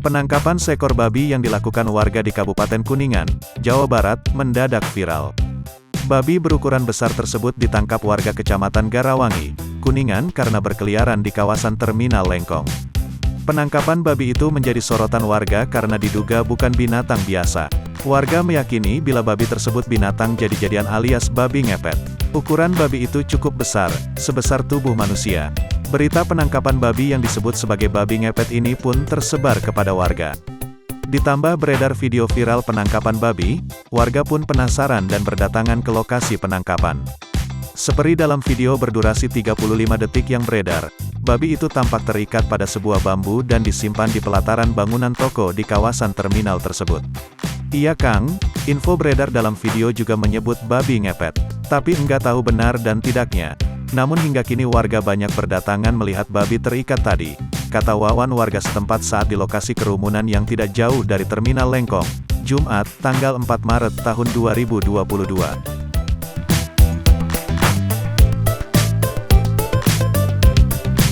Penangkapan seekor babi yang dilakukan warga di Kabupaten Kuningan, Jawa Barat, mendadak viral. Babi berukuran besar tersebut ditangkap warga Kecamatan Garawangi, Kuningan karena berkeliaran di kawasan Terminal Lengkong. Penangkapan babi itu menjadi sorotan warga karena diduga bukan binatang biasa. Warga meyakini bila babi tersebut binatang jadi-jadian alias babi ngepet. Ukuran babi itu cukup besar, sebesar tubuh manusia. Berita penangkapan babi yang disebut sebagai babi ngepet ini pun tersebar kepada warga. Ditambah beredar video viral penangkapan babi, warga pun penasaran dan berdatangan ke lokasi penangkapan. Seperti dalam video berdurasi 35 detik yang beredar, babi itu tampak terikat pada sebuah bambu dan disimpan di pelataran bangunan toko di kawasan terminal tersebut. Iya Kang, info beredar dalam video juga menyebut babi ngepet, tapi enggak tahu benar dan tidaknya. Namun hingga kini warga banyak berdatangan melihat babi terikat tadi, kata Wawan warga setempat saat di lokasi kerumunan yang tidak jauh dari Terminal Lengkong, Jumat, tanggal 4 Maret tahun 2022.